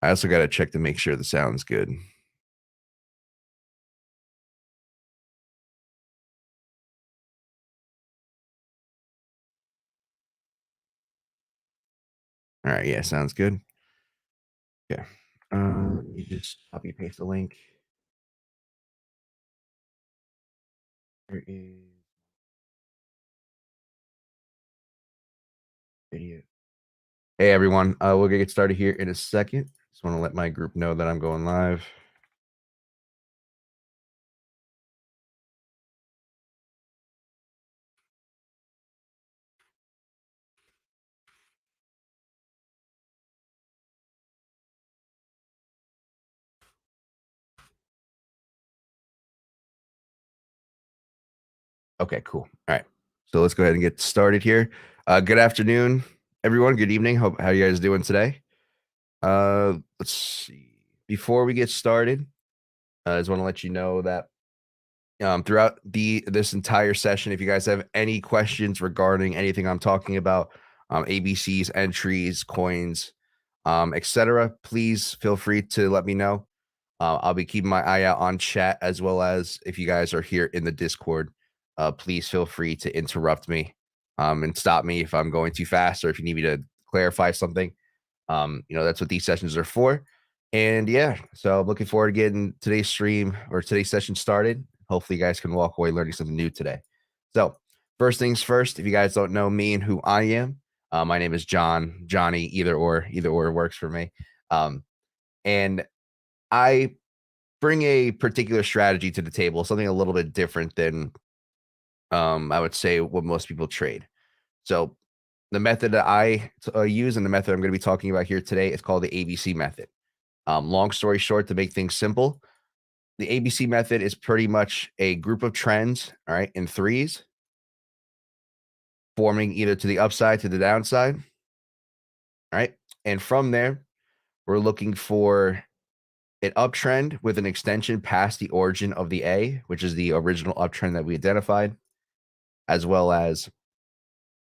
I also got to check to make sure the sound's good. All right, yeah, sounds good. Yeah. You just copy paste the link. There is video. Hey everyone, we're gonna get started here in a second. Just want to let my group know that I'm going live. Okay, cool. All right. So let's go ahead and get started here. Good afternoon, everyone. Good evening. How you guys doing today? Let's see. Before we get started, I just want to let you know that throughout this entire session, if you guys have any questions regarding anything I'm talking about, ABCs, entries, coins, etc., please feel free to let me know. I'll be keeping my eye out on chat, as well as if you guys are here in the Discord, please feel free to interrupt me and stop me if I'm going too fast or if you need me to clarify something. That's what these sessions are for. And yeah, so I'm looking forward to getting today's stream or today's session started. Hopefully, you guys can walk away learning something new today. So, first things first, if you guys don't know me and who I am, my name is John, Johnny, either or works for me. And I bring a particular strategy to the table, something a little bit different than I would say what most people trade. So, the method that I use and the method I'm going to be talking about here today is called the ABC method. Long story short, to make things simple, the ABC method is pretty much a group of trends, all right, in threes, forming either to the upside, to the downside, all right. And from there, we're looking for an uptrend with an extension past the origin of the A, which is the original uptrend that we identified, as well as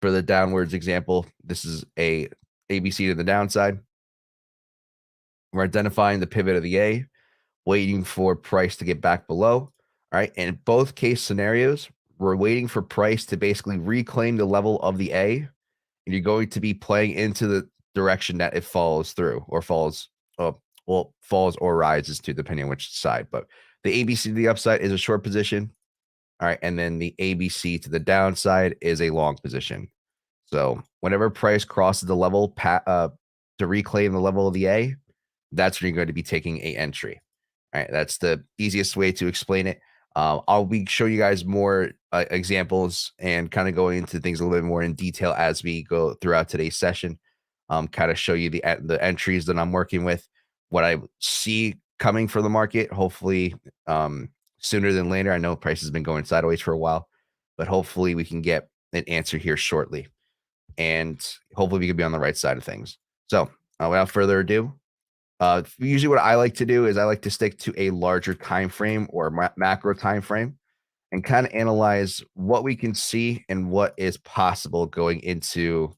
for the downwards example, this is a ABC to the downside. We're identifying the pivot of the A, waiting for price to get back below. All right. And in both case scenarios, we're waiting for price to basically reclaim the level of the A. And you're going to be playing into the direction that it falls through or falls, falls or rises to, depending on which side. But the ABC to the upside is a short position. All right. And then the ABC to the downside is a long position. So whenever price crosses the level to reclaim the level of the A, that's when you're going to be taking a entry. All right, that's the easiest way to explain it. I'll be showing you guys more examples and kind of going into things a little bit more in detail as we go throughout today's session. Kind of show you the entries that I'm working with, what I see coming for the market. Hopefully, sooner than later. I know price has been going sideways for a while, but hopefully we can get an answer here shortly, and hopefully we can be on the right side of things. So, without further ado, usually what I like to do is I like to stick to a larger time frame or macro time frame and kind of analyze what we can see and what is possible going into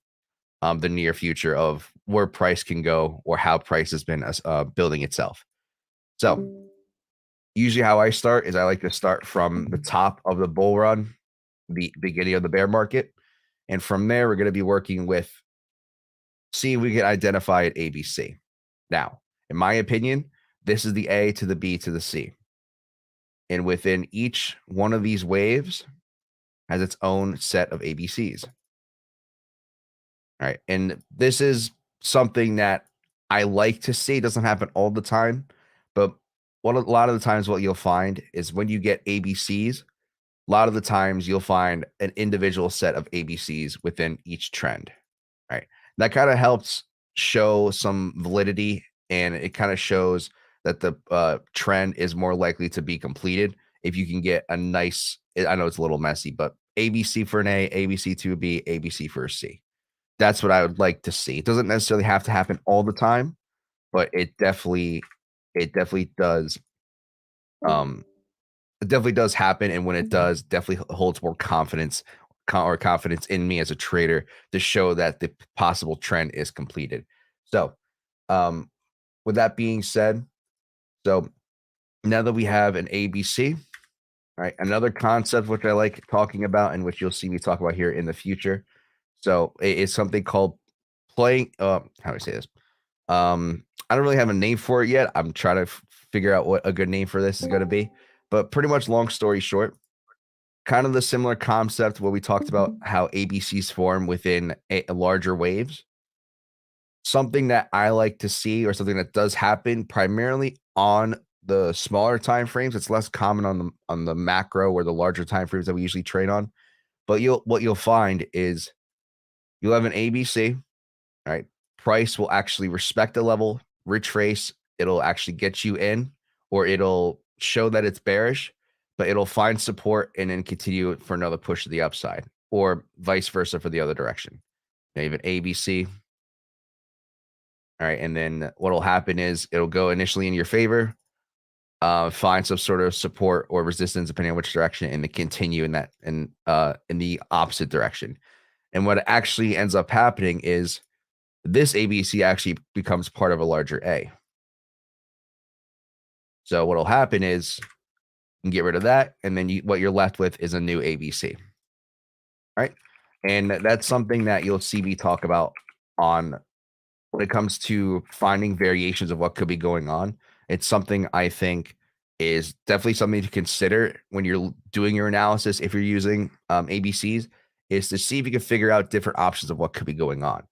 the near future of where price can go or how price has been building itself. So usually how I start is I like to start from the top of the bull run, the beginning of the bear market. And from there, we're going to be working with, see if we can identify an ABC. Now, in my opinion, this is the A to the B to the C. And within each one of these waves has its own set of ABCs. All right. And this is something that I like to see. It doesn't happen all the time, but a lot of the times what you'll find is when you get ABCs, a lot of the times you'll find an individual set of ABCs within each trend. Right. That kind of helps show some validity, and it kind of shows that the trend is more likely to be completed if you can get a nice, I know it's a little messy, but ABC for an A, ABC to a B, ABC for a C. That's what I would like to see. It doesn't necessarily have to happen all the time, but it definitely does. Um, it definitely does happen, and when it does, definitely holds more confidence or confidence in me as a trader to show that the possible trend is completed. So, um, with that being said, so now that we have an ABC, right, another concept which I like talking about and which you'll see me talk about here in the future. So it is something called playing. How do I say this? I don't really have a name for it yet. I'm trying to figure out what a good name for this is going to be. But pretty much, long story short, kind of the similar concept where we talked about how ABCs form within larger waves. Something that I like to see, or something that does happen primarily on the smaller time frames. It's less common on the macro or the larger time frames that we usually trade on. But what you'll find is you'll have an ABC, right? Price will actually respect the level, retrace. It'll actually get you in, or it'll show that it's bearish, but it'll find support and then continue for another push to the upside, or vice versa for the other direction. Now you have an ABC. All right. And then what'll happen is it'll go initially in your favor, find some sort of support or resistance, depending on which direction, and then continue in that in the opposite direction. And what actually ends up happening is this ABC actually becomes part of a larger A. So what'll happen is you can get rid of that, and then what you're left with is a new ABC. Right. And that's something that you'll see me talk about on when it comes to finding variations of what could be going on. It's something I think is definitely something to consider when you're doing your analysis. If you're using ABCs, is to see if you can figure out different options of what could be going on.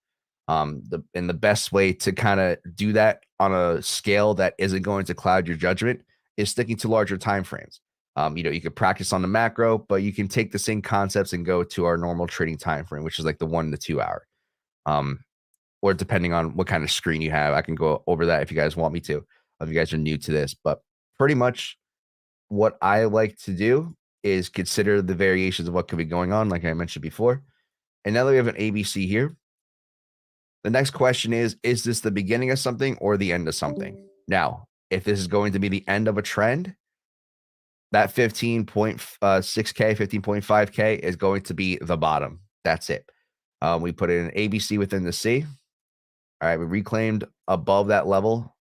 The best way to kind of do that on a scale that isn't going to cloud your judgment is sticking to larger time frames. You could practice on the macro, but you can take the same concepts and go to our normal trading time frame, which is like the 1 to 2 hour. Or depending on what kind of screen you have, I can go over that if you guys want me to, if you guys are new to this. But pretty much what I like to do is consider the variations of what could be going on, like I mentioned before. And now that we have an ABC here, the next question is this the beginning of something or the end of something? Now, if this is going to be the end of a trend, that 15.6K, 15.5K is going to be the bottom. That's it. We put in an ABC within the C. All right, we reclaimed above that level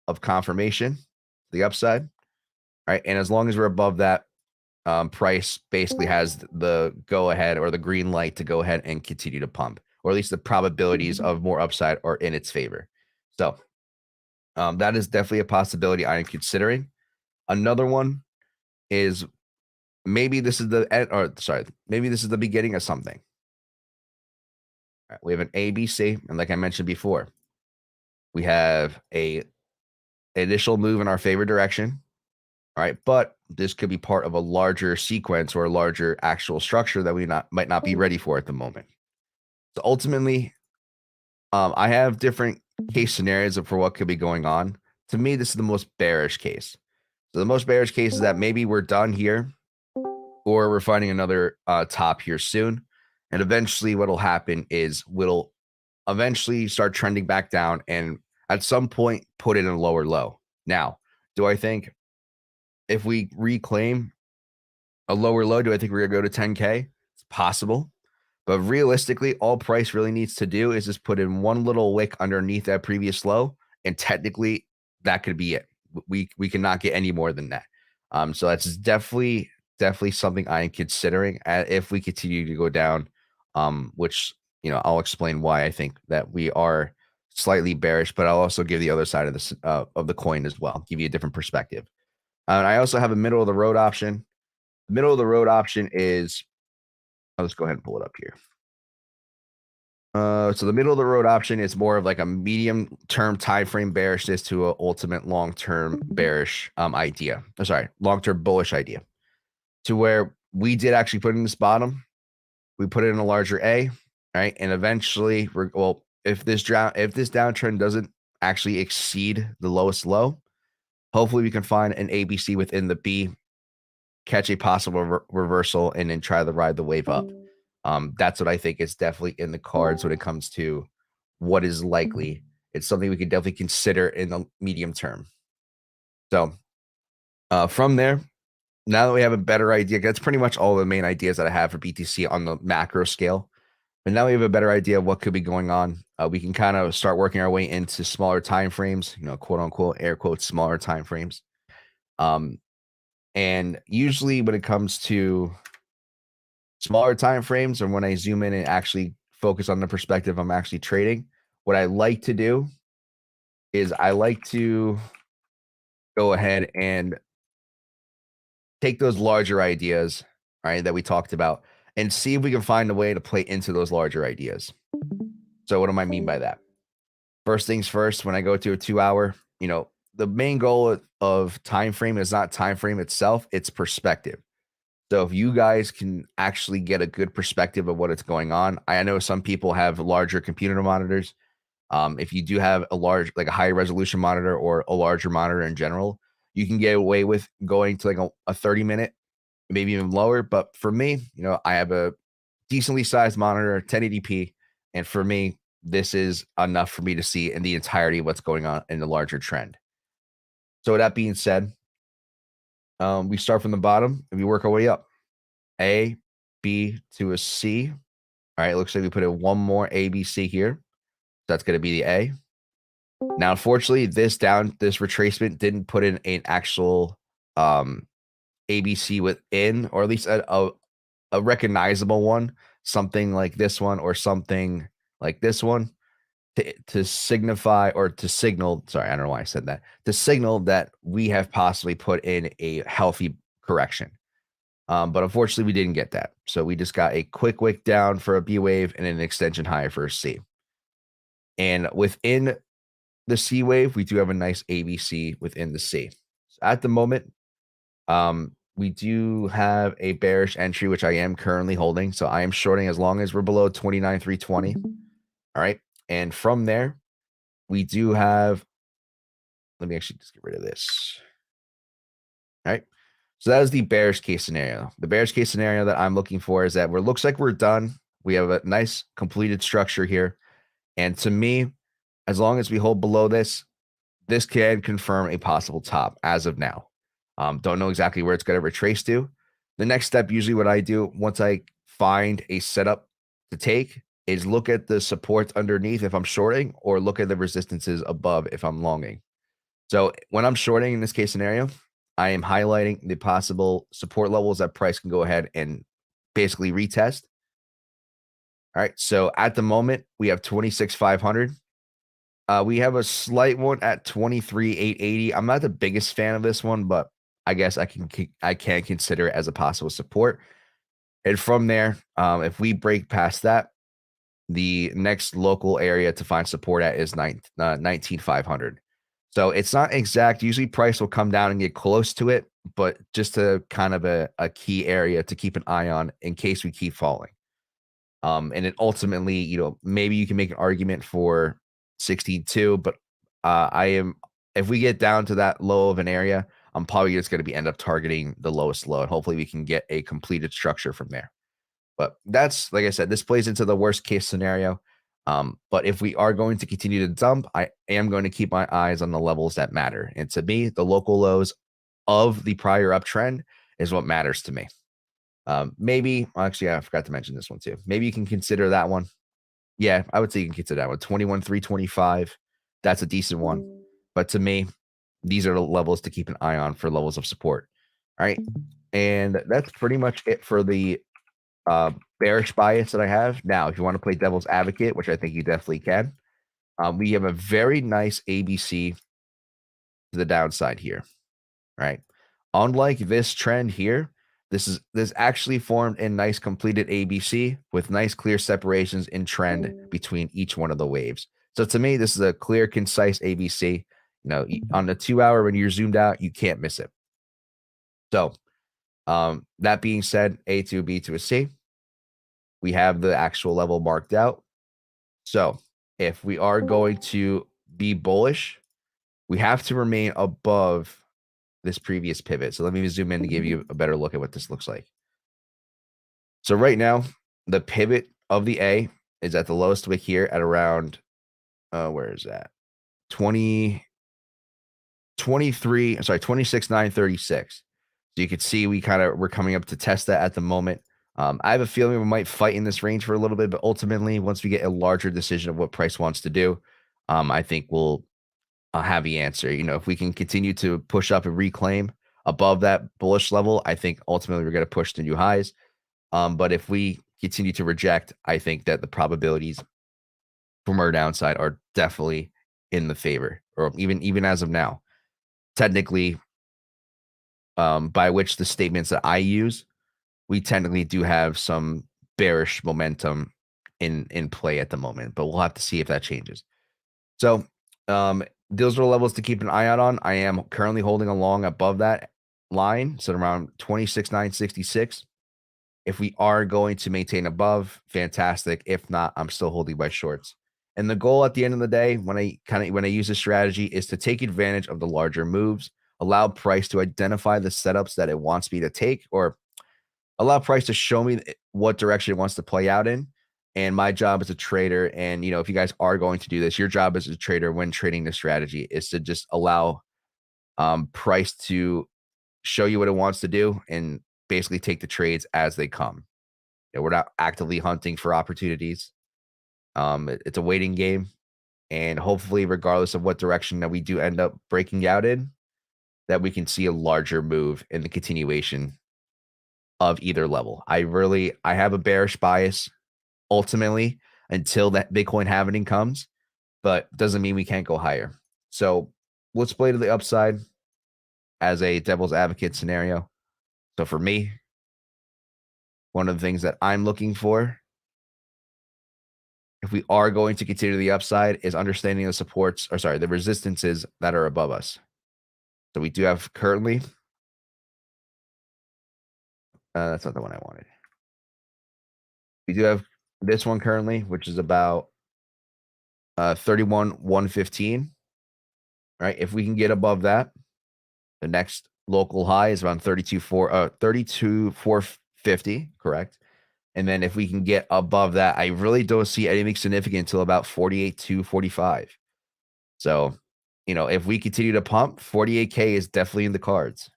of confirmation, the upside. All right, and as long as we're above that, price basically has the go ahead or the green light to go ahead and continue to pump, or at least the probabilities of more upside are in its favor. So that is definitely a possibility I am considering. Another one is maybe this is maybe this is the beginning of something. Right, we have an ABC, and like I mentioned before, we have a initial move in our favorite direction. All right, but this could be part of a larger sequence or a larger actual structure that we might not be ready for at the moment. So ultimately, I have different case scenarios for what could be going on. To me, this is the most bearish case. So the most bearish case is that maybe we're done here, or we're finding another top here soon. And eventually what'll happen is we'll eventually start trending back down and at some point put in a lower low. Now, do I think if we reclaim a lower low, do I think we're going to go to 10K? It's possible. But realistically, all price really needs to do is just put in one little wick underneath that previous low. And technically, that could be it. We cannot get any more than that. So that's definitely something I am considering if we continue to go down, which, I'll explain why I think that we are slightly bearish, but I'll also give the other side of the coin as well, give you a different perspective. And I also have a middle of the road option. The middle of the road option is, let's go ahead and pull it up here. So the middle of the road option is more of like a medium term time frame bearishness to an ultimate long term bearish idea. Long term bullish idea, to where we did actually put in this bottom. We put it in a larger A, right? And eventually, if this downtrend doesn't actually exceed the lowest low, hopefully we can find an ABC within the B, catch a possible reversal, and then try to ride the wave up. That's what I think is definitely in the cards when it comes to what is likely. It's something we could definitely consider in the medium term. So from there, now that we have a better idea, that's pretty much all the main ideas that I have for BTC on the macro scale. But now we have a better idea of what could be going on. We can kind of start working our way into smaller time frames, quote unquote, air quotes, smaller time frames. And usually when it comes to smaller time frames, or when I zoom in and actually focus on the perspective I'm actually trading, what I like to do is I like to go ahead and take those larger ideas, right, that we talked about, and see if we can find a way to play into those larger ideas. So what do I mean by that? First things first, when I go to a 2 hour, the main goal of time frame is not time frame itself, it's perspective. So if you guys can actually get a good perspective of what is going on, I know some people have larger computer monitors. If you do have like a high resolution monitor or a larger monitor in general, you can get away with going to like a 30-minute, maybe even lower. But for me, I have a decently sized monitor, 1080p. And for me, this is enough for me to see in the entirety of what's going on in the larger trend. So with that being said, we start from the bottom and we work our way up. A, B to a C. All right, looks like we put in one more A, B, C here. That's going to be the A. Now, unfortunately, this retracement didn't put in an actual ABC within, or at least a recognizable one, something like this one or something like this one to signify or to signal. Sorry, I don't know why I said that. To signal that we have possibly put in a healthy correction. But unfortunately, we didn't get that. So we just got a quick wick down for a B wave and an extension high for a C. And within the C wave, we do have a nice ABC within the C. So at the moment, we do have a bearish entry, which I am currently holding. So I am shorting as long as we're below 29,320. All right. And from there, we do have, let me actually just get rid of this. All right. So that is the bearish case scenario. The bearish case scenario that I'm looking for is that looks like we're done. We have a nice completed structure here. And to me, as long as we hold below this, this can confirm a possible top as of now. Don't know exactly where it's going to retrace to. The next step, usually what I do once I find a setup to take, is look at the supports underneath if I'm shorting, or look at the resistances above if I'm longing. So when I'm shorting in this case scenario, I am highlighting the possible support levels that price can go ahead and basically retest. All right. So at the moment, we have 26,500. We have a slight one at 23,880. I'm not the biggest fan of this one, but I guess I can consider it as a possible support. And from there, if we break past that, the next local area to find support at is 19,500. So it's not exact. Usually price will come down and get close to it, but just a kind of a key area to keep an eye on in case we keep falling. And it ultimately, maybe you can make an argument for 62, but if we get down to that low of an area, I'm probably just going to end up targeting the lowest low, and hopefully we can get a completed structure from there. But that's, like I said, this plays into the worst case scenario. But if we are going to continue to dump, I am going to keep my eyes on the levels that matter. And to me, the local lows of the prior uptrend is what matters to me. Maybe, actually, I forgot to mention this one too. Maybe you can consider that one. Yeah, I would say you can consider that one. 21,325. That's a decent one. But to me, these are the levels to keep an eye on for levels of support. All right. And that's pretty much it for the bearish bias that I have. Now, if you want to play devil's advocate, which I think you definitely can, we have a very nice ABC to the downside here. Right. Unlike this trend here, this actually formed a nice completed ABC with nice clear separations in trend between each one of the waves. So to me, this is a clear, concise ABC. On the 2 hour, when you're zoomed out, you can't miss it. So that being said, A to a B to a C, we have the actual level marked out. So if we are going to be bullish, we have to remain above this previous pivot. So let me zoom in to give you a better look at what this looks like. So right now, the pivot of the A is at the lowest wick here at around, where is that? 26,936. So you can see we're coming up to test that at the moment. I have a feeling we might fight in this range for a little bit, but ultimately, once we get a larger decision of what price wants to do, I think we'll have the answer. If we can continue to push up and reclaim above that bullish level, I think ultimately we're going to push to new highs. But if we continue to reject, I think that the probabilities from our downside are definitely in the favor, or even as of now. Technically, by which the statements that I use, we technically do have some bearish momentum in play at the moment, but we'll have to see if that changes. So, those are the levels to keep an eye out on. I am currently holding along above that line, so around 26,966. If we are going to maintain above, fantastic. If not, I'm still holding my shorts. And the goal at the end of the day, when I use this strategy, is to take advantage of the larger moves, allow price to identify the setups that it wants me to take, or allow price to show me what direction it wants to play out in. And my job as a trader, and if you guys are going to do this, your job as a trader when trading this strategy is to just allow price to show you what it wants to do and basically take the trades as they come. We're not actively hunting for opportunities. It's a waiting game, and hopefully, regardless of what direction that we do end up breaking out in, that we can see a larger move in the continuation of either level. I have a bearish bias ultimately until that Bitcoin halving comes, but doesn't mean we can't go higher. So let's play to the upside as a devil's advocate scenario. So for me, one of the things that I'm looking for, if we are going to continue the upside, is understanding the resistances that are above us. So we do have currently, that's not the one I wanted. We do have this one currently, which is about 31,115. Right? If we can get above that, the next local high is around 32,450, correct? And then if we can get above that, I really don't see anything significant until about 48,245. So, if we continue to pump, 48K is definitely in the cards.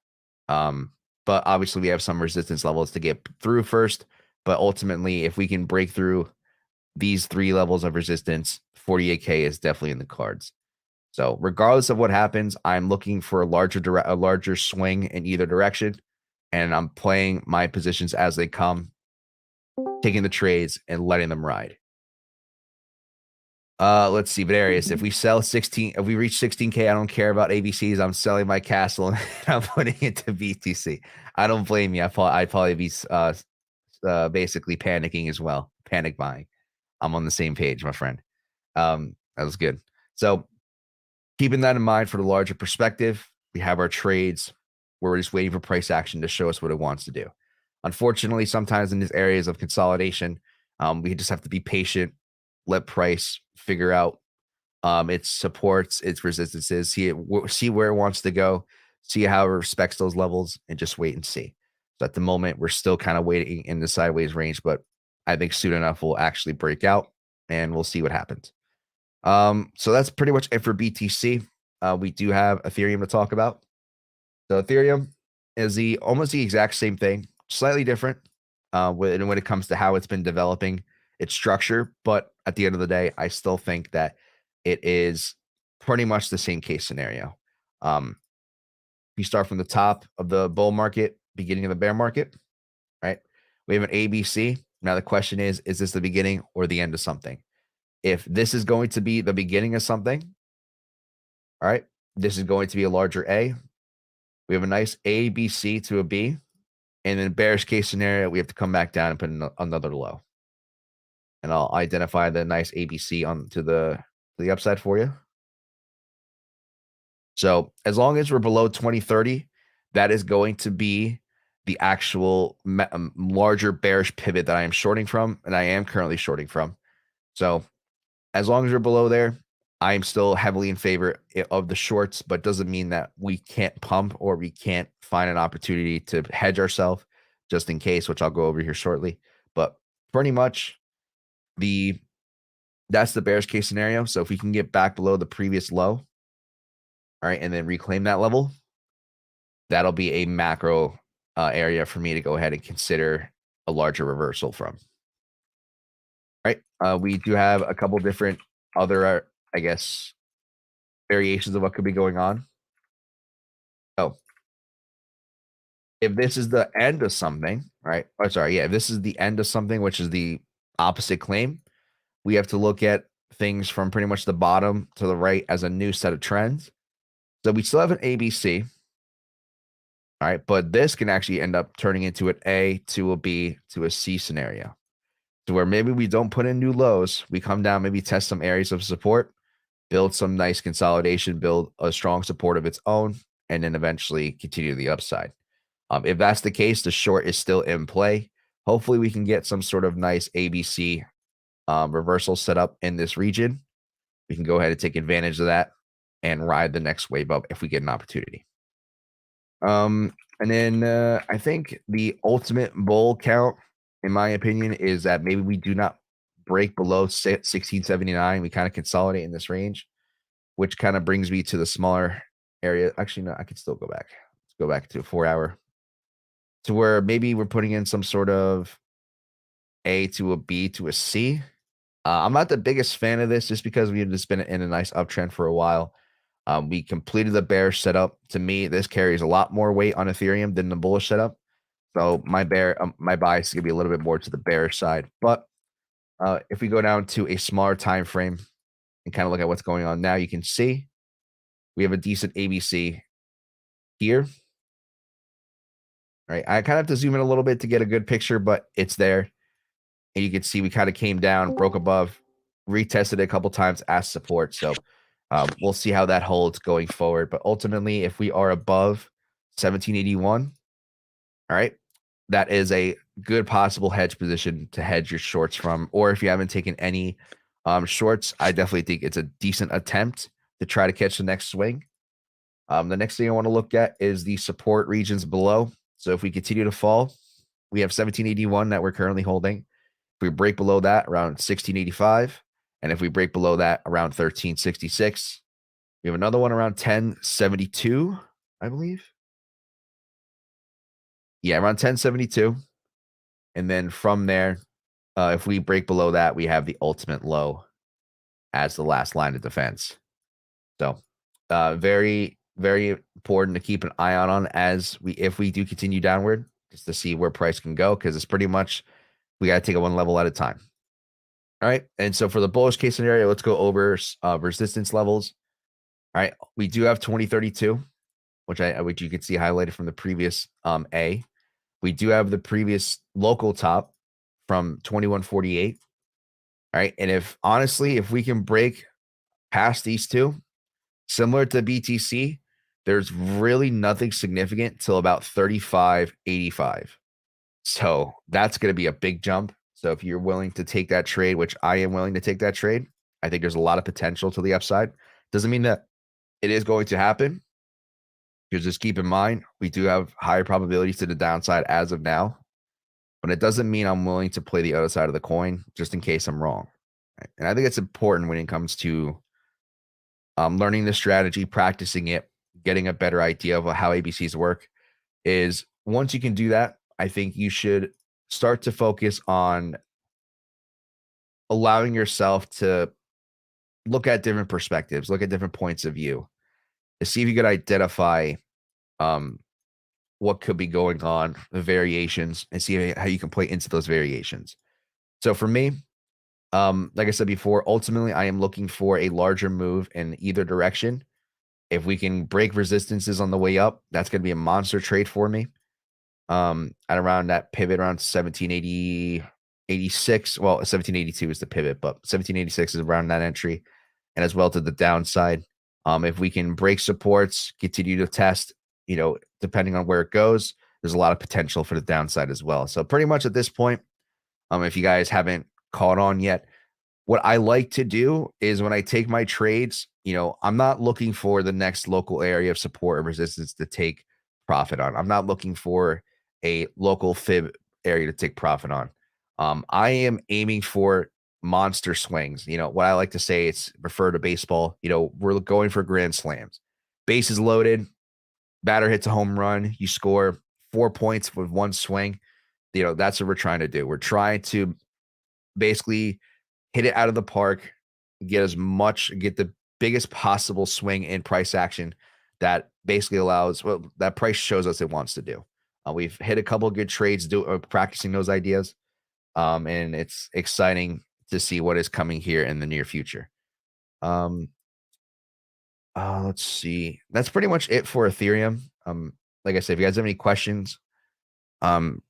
But obviously we have some resistance levels to get through first. But ultimately, if we can break through these 3 levels of resistance, 48K is definitely in the cards. So regardless of what happens, I'm looking for a larger swing in either direction, and I'm playing my positions as they come, taking the trades and letting them ride. Let's see, Various. If we reach 16K, I don't care about ABCs. I'm selling my castle and I'm putting it to BTC. I don't blame you. I'd probably be basically panicking as well, panic buying. I'm on the same page, my friend. That was good. So keeping that in mind for the larger perspective, we have our trades. We're just waiting for price action to show us what it wants to do. Unfortunately, sometimes in these areas of consolidation, we just have to be patient, let price figure out its supports, its resistances, see where it wants to go, see how it respects those levels, and just wait and see. So at the moment, we're still kind of waiting in the sideways range, but I think soon enough we'll actually break out, and we'll see what happens. So that's pretty much it for BTC. We do have Ethereum to talk about. So Ethereum is almost the exact same thing, slightly different when it comes to how it's been developing its structure. But at the end of the day, I still think that it is pretty much the same case scenario. You start from the top of the bull market, beginning of the bear market, right? We have an ABC. Now the question is this the beginning or the end of something? If this is going to be the beginning of something, all right, this is going to be a larger A. We have a nice A, B, C to a B. And in bearish case scenario, we have to come back down and put another low. And I'll identify the nice ABC to the upside for you. So as long as we're below 2030, that is going to be the actual larger bearish pivot that I am shorting from, and I am currently shorting from. So as long as we're below there, I'm still heavily in favor of the shorts, but doesn't mean that we can't pump or we can't find an opportunity to hedge ourselves just in case, which I'll go over here shortly. But pretty much that's the bearish case scenario. So if we can get back below the previous low, all right, and then reclaim that level, that'll be a macro area for me to go ahead and consider a larger reversal from. Right. We do have a couple different other, I guess, variations of what could be going on. Oh, if this is the end of something, right? Oh, sorry. Yeah. If this is the end of something, which is the opposite claim, we have to look at things from pretty much the bottom to the right as a new set of trends. So we still have an ABC. All right. But this can actually end up turning into an A to a B to a C scenario. To where maybe we don't put in new lows. We come down, maybe test some areas of support, build some nice consolidation, build a strong support of its own, and then eventually continue to the upside. If that's the case, the short is still in play. Hopefully, we can get some sort of nice ABC reversal set up in this region. We can go ahead and take advantage of that and ride the next wave up if we get an opportunity. And then I think the ultimate bull count, in my opinion, is that maybe we do not break below 1679. We kind of consolidate in this range, which kind of brings me to the smaller area. Actually, no, I could still go back. Let's go back to a 4-hour to where maybe we're putting in some sort of A to a B to a C. I'm not the biggest fan of this just because we've just been in a nice uptrend for a while. We completed the bearish setup. To me, this carries a lot more weight on Ethereum than the bullish setup. So my bias is gonna be a little bit more to the bearish side. But if we go down to a smaller time frame and kind of look at what's going on now, you can see we have a decent ABC here. Right, I kind of have to zoom in a little bit to get a good picture, but it's there. And you can see we kind of came down, broke above, retested it a couple times as support. So we'll see how that holds going forward. But ultimately, if we are above 1781, all right, that is a good possible hedge position to hedge your shorts from. Or if you haven't taken any shorts, I definitely think it's a decent attempt to try to catch the next swing. The next thing I want to look at is the support regions below. So if we continue to fall, we have 1781 that we're currently holding. If we break below that, around 1685. And if we break below that, around 1366. We have another one around 1072, I believe. Yeah, around 1072. And then from there, if we break below that, we have the ultimate low as the last line of defense. So very, very important to keep an eye on as if we do continue downward, just to see where price can go, because it's pretty much we got to take it one level at a time. All right. And so for the bullish case scenario, let's go over resistance levels. All right. We do have 2032, which you can see highlighted from the previous A. We do have the previous local top from 2148. All right. And if we can break past these two, similar to BTC, there's really nothing significant till about 3585. So that's going to be a big jump. So if you're willing to take that trade, which I am willing to take that trade, I think there's a lot of potential to the upside. Doesn't mean that it is going to happen. Because just keep in mind, we do have higher probabilities to the downside as of now. But it doesn't mean I'm willing to play the other side of the coin just in case I'm wrong. Right? And I think it's important when it comes to learning the strategy, practicing it, getting a better idea of how ABCs work. Is once you can do that, I think you should start to focus on allowing yourself to look at different perspectives, look at different points of view, to see if you could identify what could be going on, the variations, and see how you can play into those variations. So for me, like I said before, ultimately I am looking for a larger move in either direction. If we can break resistances on the way up, that's going to be a monster trade for me. At around that pivot around 1780, 86. Well, 1782 is the pivot, but 1786 is around that entry, and as well to the downside. If we can break supports, continue to test, depending on where it goes, there's a lot of potential for the downside as well. So pretty much at this point, if you guys haven't caught on yet, what I like to do is when I take my trades, I'm not looking for the next local area of support or resistance to take profit on. I'm not looking for a local fib area to take profit on. I am aiming for monster swings. What I like to say, it's refer to baseball. We're going for grand slams. Bases loaded, batter hits a home run, you score 4 points with one swing. that's what we're trying to do. We're trying to basically hit it out of the park, get the biggest possible swing in price action that basically allows, well, that price shows us it wants to do. We've hit a couple of good trades practicing those ideas. And it's exciting to see what is coming here in the near future. Um, let's see. That's pretty much it for Ethereum. Like I said, if you guys have any questions,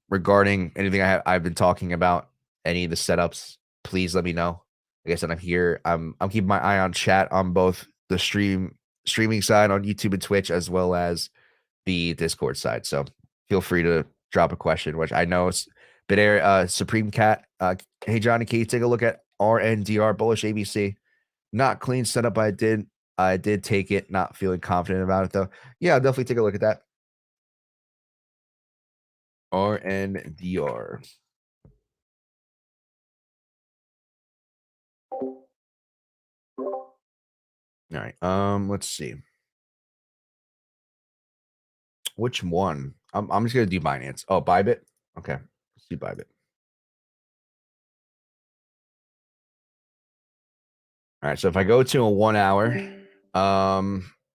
regarding anything I've been talking about, any of the setups, please let me know. Like I said, I'm here. I'm keeping my eye on chat on both the streaming side on YouTube and Twitch, as well as the Discord side. So feel free to drop a question, which I know it's been Supreme Cat. Hey Johnny, can you take a look at RNDR bullish ABC? Not clean setup. I did take it, not feeling confident about it though. Yeah, I'll definitely take a look at that. RNDR. All right. Let's see. Which one? I'm just gonna do Binance. Oh, Bybit. Okay, let's do Bybit. All right. So if I go to a 1 hour,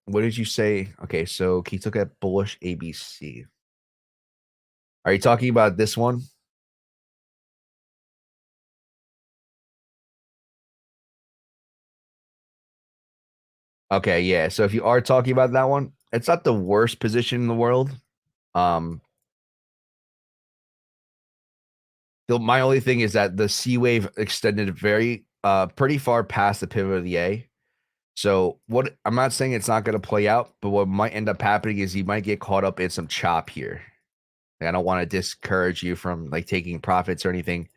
what did you say? Okay, so can you look at bullish ABC? Are you talking about this one? Okay, yeah. So if you are talking about that one, it's not the worst position in the world. My only thing is that the C wave extended pretty far past the pivot of the A. So what I'm not saying it's not going to play out, but what might end up happening is you might get caught up in some chop here. I don't want to discourage you from like taking profits or anything,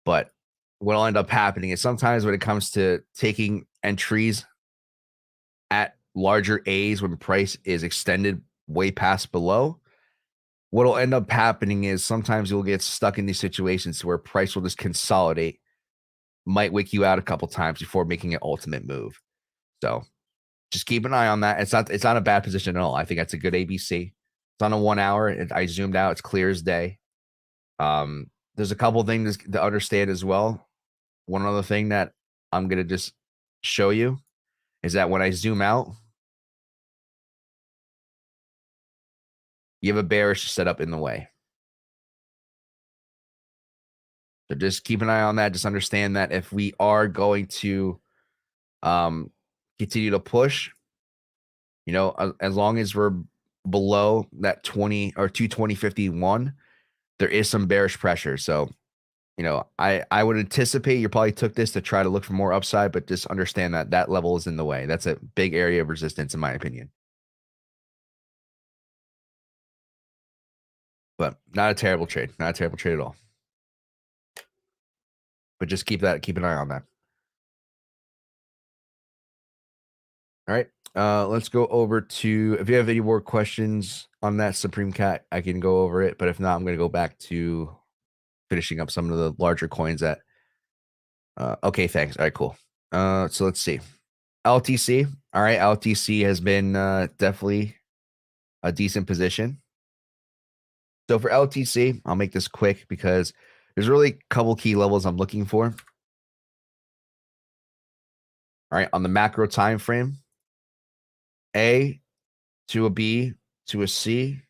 but what'll end up happening is sometimes when it comes to taking entries at larger A's when price is extended way past below, what'll end up happening is sometimes you'll get stuck in these situations where price will just consolidate, might wick you out a couple times before making an ultimate move. So just keep an eye on that. It's not a bad position at all. I think that's a good ABC. It's on a 1 hour. I zoomed out. It's clear as day. There's a couple things to understand as well. One other thing that I'm gonna just show you is that when I zoom out, you have a bearish setup in the way. So just keep an eye on that. Just understand that if we are going to continue to push, as long as we're below that 20 or 220.51, there is some bearish pressure. So, I would anticipate you probably took this to try to look for more upside, but just understand that that level is in the way. That's a big area of resistance, in my opinion. But not a terrible trade. Not a terrible trade at all. But just keep an eye on that. All right. Let's go over to, if you have any more questions on that Supreme Cat, I can go over it. But if not, I'm going to go back to finishing up some of the larger coins that. Okay, thanks. All right, cool. So let's see. LTC. All right, LTC has been definitely a decent position. So for LTC, I'll make this quick because there's really a couple key levels I'm looking for. All right, on the macro time frame, A to a B to a C,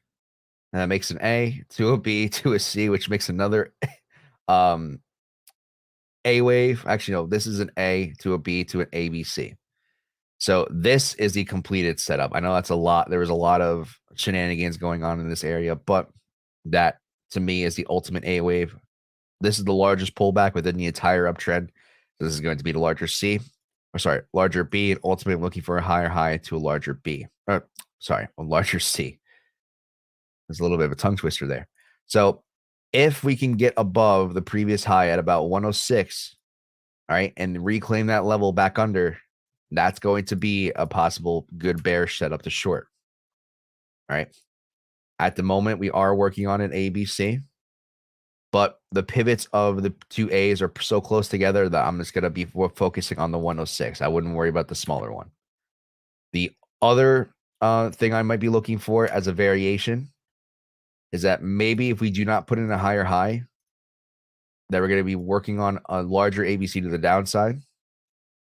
and that makes an A to a B to a C, which makes another A wave. Actually, no, this is an A to a B to an ABC. So this is the completed setup. I know that's a lot. There was a lot of shenanigans going on in this area, but that to me is the ultimate A wave. This is the largest pullback within the entire uptrend. This is going to be the larger B, and ultimately looking for a higher high to a larger B. A larger C. There's a little bit of a tongue twister there. So if we can get above the previous high at about 106, all right, and reclaim that level back under, that's going to be a possible good bearish setup to short. All right. At the moment, we are working on an ABC, but the pivots of the two A's are so close together that I'm just going to be focusing on the 106. I wouldn't worry about the smaller one. The other thing I might be looking for as a variation is that maybe if we do not put in a higher high, that we're going to be working on a larger ABC to the downside,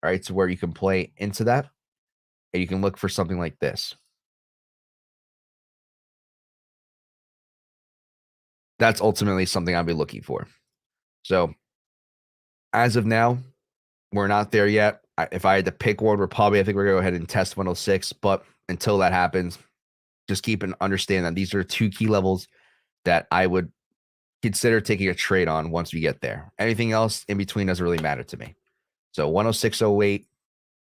all right, to where you can play into that, and you can look for something like this. That's ultimately something I'll be looking for. So as of now, we're not there yet. If I had to pick one, I think we're going to go ahead and test 106. But until that happens, just keep and understand that these are two key levels that I would consider taking a trade on once we get there. Anything else in between doesn't really matter to me. So 106.08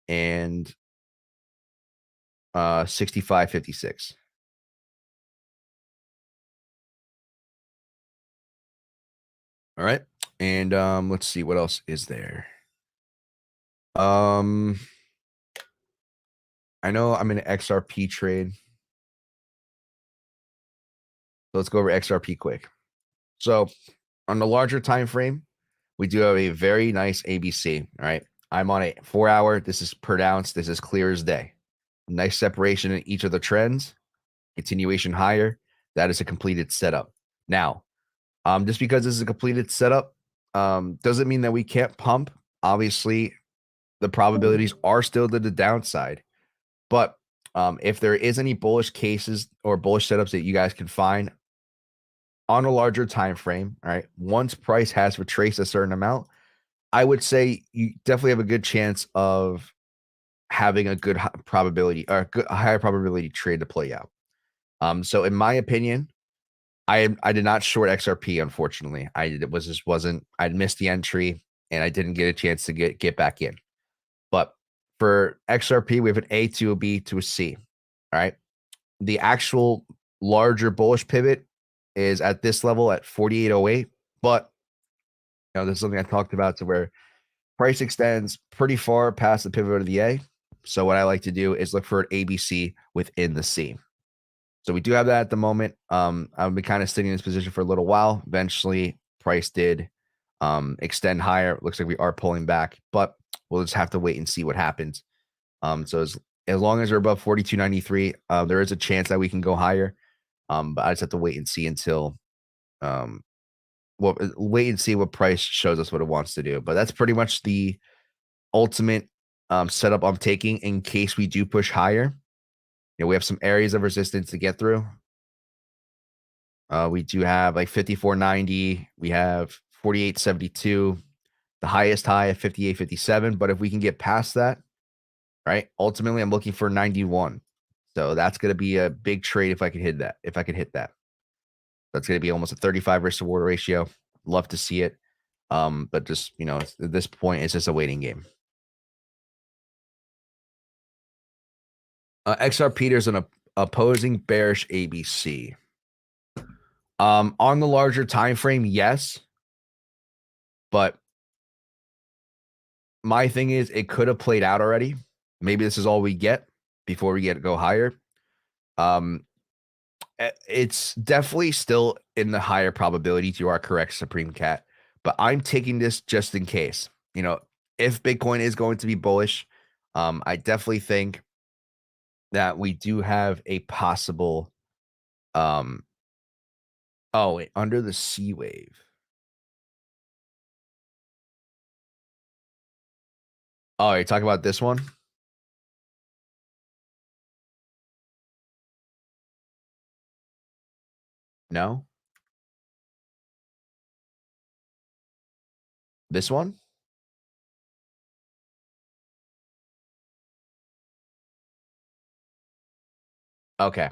and 65.56. All right. And let's see what else is there. I know I'm in an XRP trade. So let's go over XRP quick. So on the larger time frame, we do have a very nice ABC. All right. I'm on a 4 hour. This is per ounce. This is clear as day. Nice separation in each of the trends. Continuation higher. That is a completed setup. Now, just because this is a completed setup, doesn't mean that we can't pump. Obviously, the probabilities are still to the downside. But if there is any bullish cases or bullish setups that you guys can find on a larger time frame, all right, once price has retraced a certain amount, I would say you definitely have a good chance of having a good probability or a higher probability trade to play out. So in my opinion, I did not short XRP, unfortunately. I'd missed the entry and I didn't get a chance to get back in. But for XRP, we have an A to a B to a C. All right. The actual larger bullish pivot is at this level at 48.08. But this is something I talked about to where price extends pretty far past the pivot of the A. So what I like to do is look for an ABC within the C. So we do have that at the moment. I've been kind of sitting in this position for a little while. Eventually, price did extend higher. It looks like we are pulling back, but we'll just have to wait and see what happens. So as long as we're above 42.93, there is a chance that we can go higher. But I just have to wait and see until wait and see what price shows us what it wants to do. But that's pretty much the ultimate setup I'm taking in case we do push higher. We have some areas of resistance to get through. We do have like 54.90. We have 48.72. The highest high of 58.57. But if we can get past that, right? Ultimately, I'm looking for 91. So that's going to be a big trade if I could hit that. That's going to be almost a 35 risk reward ratio. Love to see it. But just, at this point, it's just a waiting game. XR Peters an opposing bearish ABC. On the larger time frame, yes. But my thing is it could have played out already. Maybe this is all we get before we go higher. It's definitely still in the higher probability. You are correct, Supreme Cat. But I'm taking this just in case. If Bitcoin is going to be bullish, I definitely think that we do have a possible wait, under the C wave. Oh, you're talking about this one? No? This one? Okay.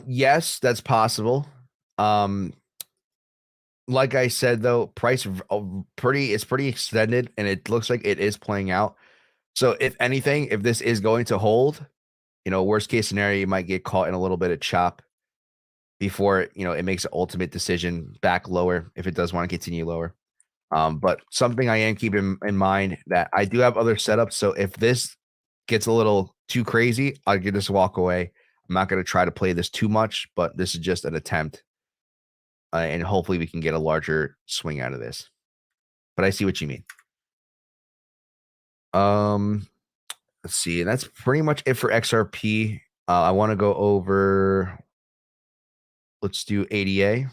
Yes, that's possible. Like I said, though, price it's pretty extended and it looks like it is playing out. So if anything, if this is going to hold, worst case scenario, you might get caught in a little bit of chop before, it makes an ultimate decision back lower if it does want to continue lower. But something I am keeping in mind that I do have other setups. So if this gets a little too crazy, I'll just walk away. I'm not going to try to play this too much, but this is just an attempt. And hopefully we can get a larger swing out of this. But I see what you mean. Let's see. And that's pretty much it for XRP. I want to go over let's do ADA.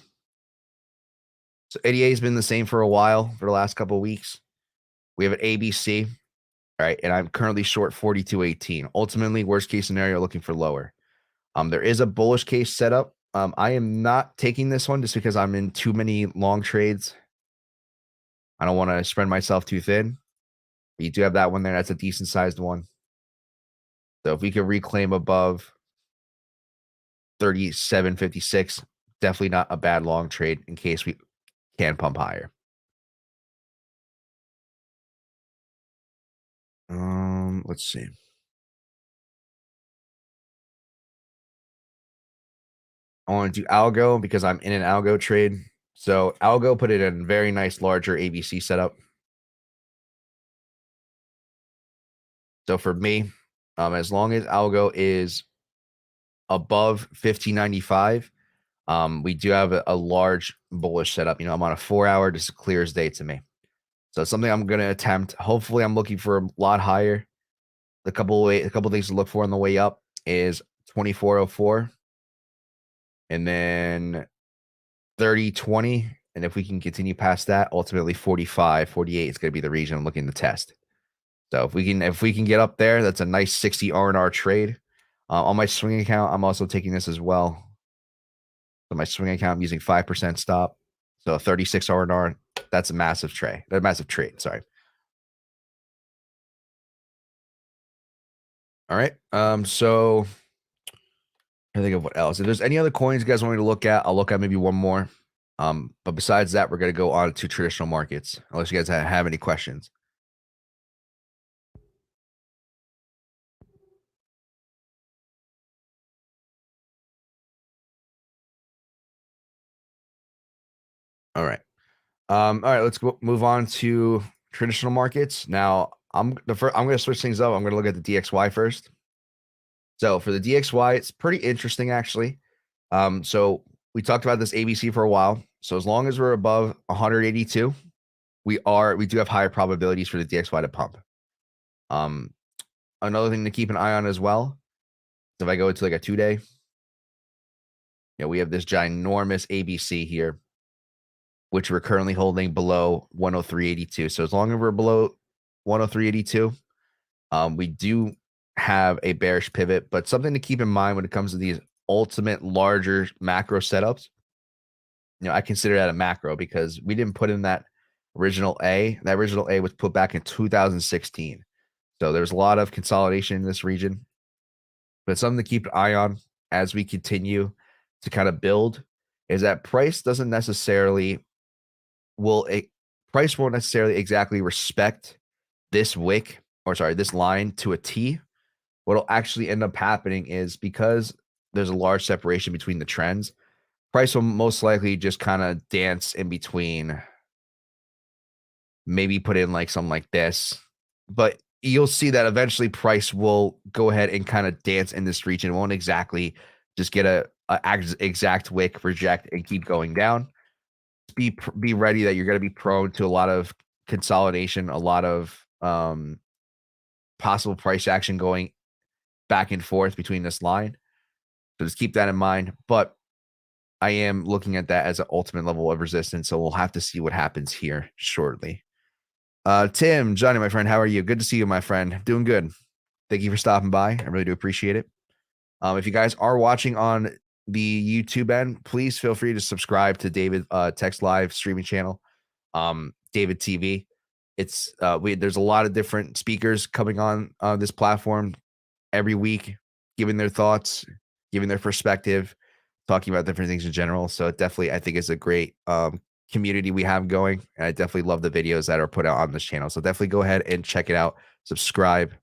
So ADA has been the same for a while, for the last couple of weeks. We have an ABC, all right, and I'm currently short 42.18. Ultimately, worst case scenario, looking for lower. There is a bullish case set up. I am not taking this one just because I'm in too many long trades. I don't want to spread myself too thin. But you do have that one there. That's a decent sized one. So if we could reclaim above 37.56, definitely not a bad long trade in case we can pump higher. Let's see. I want to do algo because I'm in an algo trade. So algo put it in a very nice larger ABC setup. So for me, as long as algo is above 1595, we do have a large bullish setup. You know, I'm on a 4-hour, just clear as day to me. So it's something I'm going to attempt. Hopefully, I'm looking for a lot higher. A couple things to look for on the way up is 2404, and then 3020. And if we can continue past that, ultimately 45, 48 is going to be the region I'm looking to test. So if we can get up there, that's a nice 60 R&R trade. On my swing account, I'm also taking this as well. So my swing account, I'm using 5% stop. So 36 R&R, that's a massive trade. A massive trade, sorry. All right. So I think of what else. If there's any other coins you guys want me to look at, I'll look at maybe one more. But besides that, we're gonna go on to traditional markets, unless you guys have any questions. All right, let's move on to traditional markets. Now, I'm gonna switch things up. I'm gonna look at the DXY first. So for the DXY, it's pretty interesting actually. So we talked about this ABC for a while. So as long as we're above 182, we do have higher probabilities for the DXY to pump. Another thing to keep an eye on as well. If I go into like a 2-day, we have this ginormous ABC here, which we're currently holding below 103.82. So as long as we're below 103.82, we do have a bearish pivot. But something to keep in mind when it comes to these ultimate larger macro setups, I consider that a macro because we didn't put in that original A. That original A was put back in 2016. So there's a lot of consolidation in this region. But something to keep an eye on as we continue to kind of build is that price won't necessarily exactly respect this wick, or sorry, this line to a T. What'll actually end up happening is because there's a large separation between the trends, price will most likely just kind of dance in between, maybe put in like something like this, but you'll see that eventually price will go ahead and kind of dance in this region. It won't exactly just get a exact wick, reject, and keep going down. Be ready that you're going to be prone to a lot of consolidation, a lot of possible price action going back and forth between this line. So just keep that in mind. But I am looking at that as an ultimate level of resistance. So we'll have to see what happens here shortly. Tim, Johnny, my friend, how are you? Good to see you, my friend. Doing good. Thank you for stopping by. I really do appreciate it. If you guys are watching on the YouTube end, please feel free to subscribe to David Text Live streaming channel, David TV. It's there's a lot of different speakers coming on this platform every week, giving their thoughts, giving their perspective, talking about different things in general. So it definitely, I think, is a great community we have going, and I definitely love the videos that are put out on this channel. So definitely go ahead and check it out. Subscribe.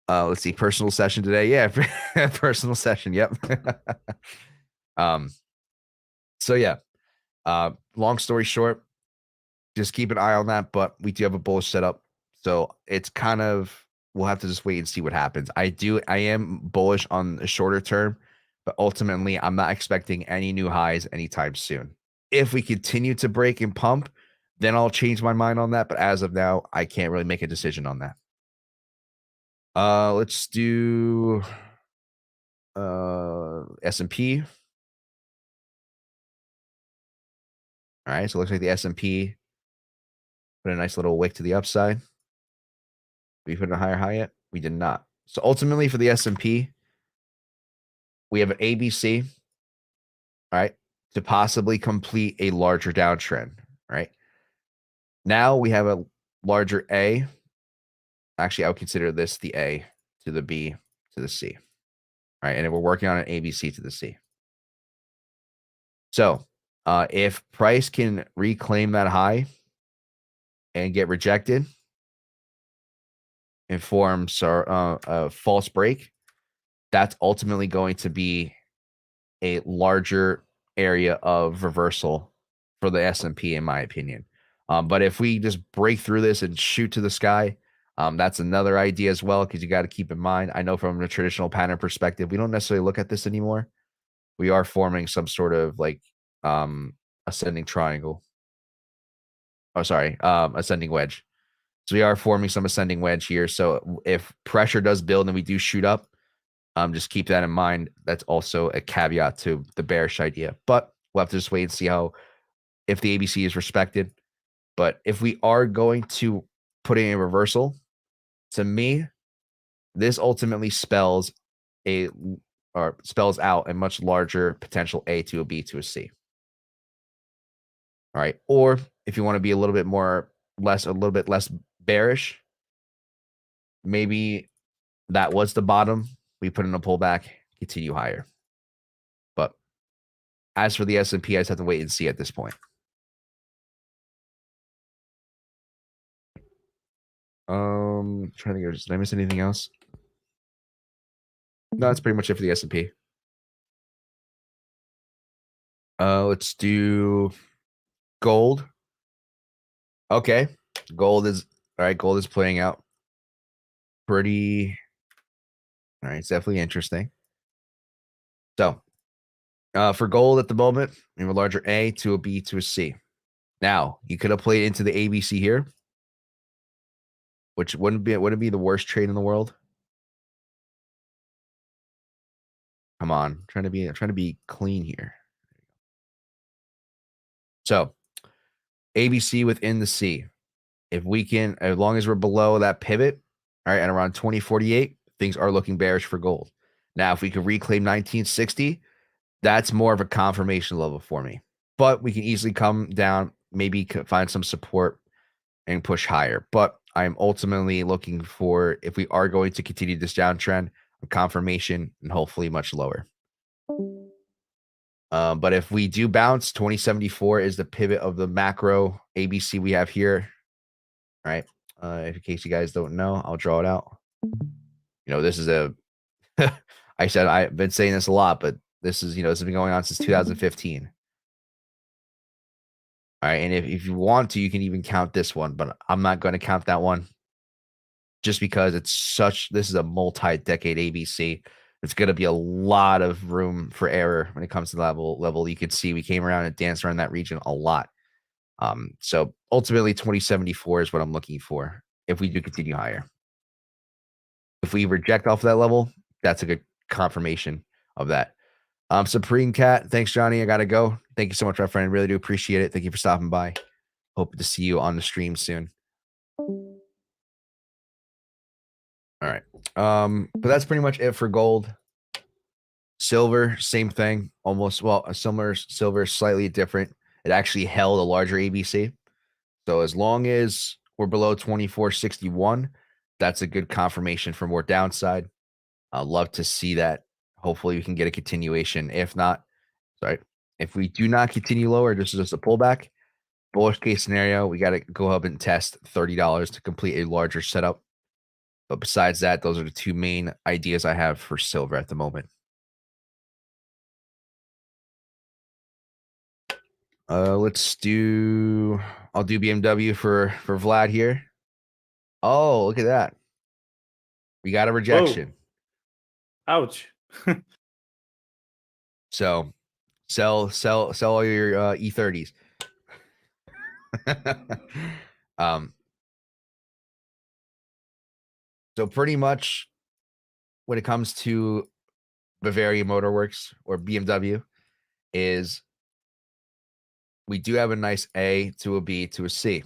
Let's see, personal session today. Yeah, personal session. Yep. So yeah. Long story short, just keep an eye on that. But we do have a bullish setup, so it's kind of, we'll have to just wait and see what happens. I am bullish on the shorter term, but ultimately, I'm not expecting any new highs anytime soon. If we continue to break and pump, then I'll change my mind on that. But as of now, I can't really make a decision on that. Let's do S&P. All right, so it looks like the S&P put a nice little wick to the upside. We put a higher high yet? We did not. So ultimately for the S&P, we have an ABC, all right, to possibly complete a larger downtrend, right? Now we have a larger A. Actually, I would consider this the A to the B to the C, all right? And we're working on an ABC to the C. So if price can reclaim that high and get rejected and forms a false break, that's ultimately going to be a larger area of reversal for the S&P, in my opinion. But if we just break through this and shoot to the sky, that's another idea as well, because you got to keep in mind, I know from a traditional pattern perspective, we don't necessarily look at this anymore. We are forming some sort of like ascending triangle. Oh, sorry, ascending wedge. So we are forming some ascending wedge here. So if pressure does build and we do shoot up, just keep that in mind. That's also a caveat to the bearish idea. But we'll have to just wait and see how if the ABC is respected. But if we are going to put in a reversal, to me, this ultimately spells out a much larger potential A to a B to a C. All right. Or if you want to be a little bit less bearish, maybe that was the bottom. We put in a pullback, continue higher. But as for the S&P, I just have to wait and see at this point. Trying to think, did I miss anything else? No, that's pretty much it for the S&P. Let's do gold. Okay. Gold is all right. Gold is playing out pretty. All right. It's definitely interesting. So, for gold at the moment, we have a larger A to a B to a C. Now, you could have played into the ABC here, which wouldn't be the worst trade in the world. Come on, I'm trying to be clean here. So, ABC within the C. If we can, as long as we're below that pivot, all right, and around 2048, things are looking bearish for gold. Now, if we could reclaim 1960, that's more of a confirmation level for me. But we can easily come down, maybe find some support and push higher. But I'm ultimately looking for, if we are going to continue this downtrend, a confirmation and hopefully much lower. But if we do bounce, 2074 is the pivot of the macro ABC we have here. All right. In case you guys don't know, I'll draw it out. You know, this is I said I've been saying this a lot, but this has been going on since 2015. All right. And if you want to, you can even count this one, but I'm not going to count that one just because this is a multi-decade ABC. It's going to be a lot of room for error when it comes to level. You can see we came around and danced around that region a lot. So ultimately 2074 is what I'm looking for if we do continue higher. If we reject off of that level, that's a good confirmation of that. Supreme Cat, thanks, Johnny. I gotta go. Thank you so much, my friend. Really do appreciate it. Thank you for stopping by. Hope to see you on the stream soon. All right. But that's pretty much it for gold. Silver, same thing. Almost, well, a similar silver, slightly different. It actually held a larger ABC. So as long as we're below 2461, that's a good confirmation for more downside. I'd love to see that. Hopefully we can get a continuation. If not, sorry, if we do not continue lower, this is just a pullback. Bullish case scenario, we got to go up and test $30 to complete a larger setup. But besides that, those are the two main ideas I have for silver at the moment. I'll do BMW for Vlad here. Oh, look at that. We got a rejection. Whoa. Ouch. So sell all your E30s. So pretty much when it comes to Bavaria Motor Works or BMW is we do have a nice A to a B to a C.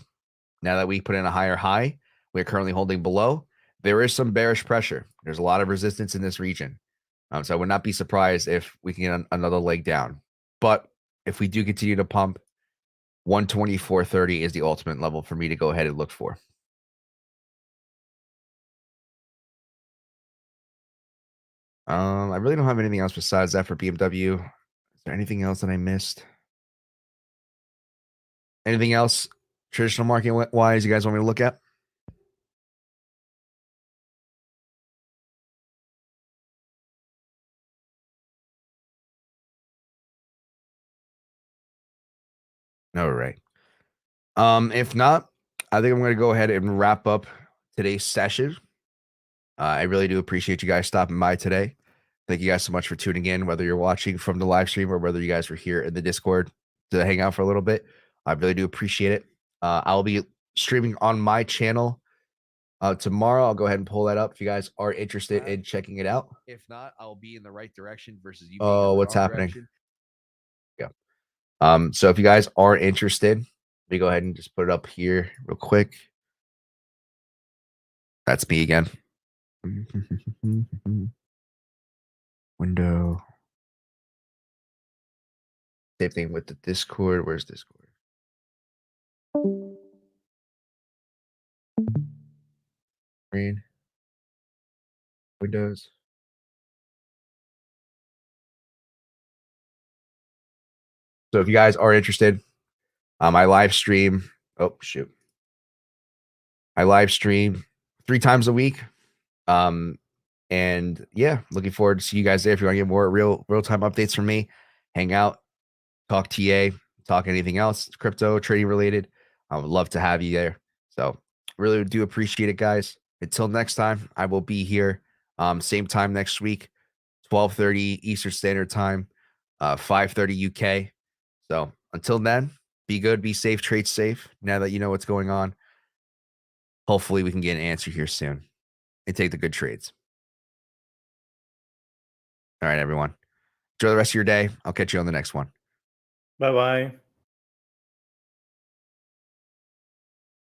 Now that we put in a higher high, we're currently holding below. There is some bearish pressure. There's a lot of resistance in this region. So I would not be surprised if we can get another leg down. But if we do continue to pump, 124.30 is the ultimate level for me to go ahead and look for. I really don't have anything else besides that for BMW. Is there anything else that I missed? Anything else traditional market wise you guys want me to look at? All right. If not, I think I'm going to go ahead and wrap up today's session. I really do appreciate you guys stopping by today. Thank you guys so much for tuning in, whether you're watching from the live stream or whether you guys were here in the Discord to hang out for a little bit. I really do appreciate it. I'll be streaming on my channel tomorrow. I'll go ahead and pull that up if you guys are interested in checking it out. If not, I'll be in the right direction versus you. Oh, what's happening? Yeah. So if you guys are interested, let me go ahead and just put it up here real quick. That's me again. Window. Same thing with the Discord. Where's Discord? Screen. Windows. So if you guys are interested, I live stream. Oh, shoot. I live stream 3 times a week. And yeah, looking forward to see you guys there. If you want to get more real-time updates from me, hang out, talk TA, talk anything else, crypto, trading related. I would love to have you there. So really do appreciate it, guys. Until next time, I will be here. Same time next week, 12:30 Eastern Standard Time, 5:30 UK. So until then, be good, be safe, trade safe. Now that you know what's going on, hopefully we can get an answer here soon and take the good trades. All right, everyone. Enjoy the rest of your day. I'll catch you on the next one. Bye bye.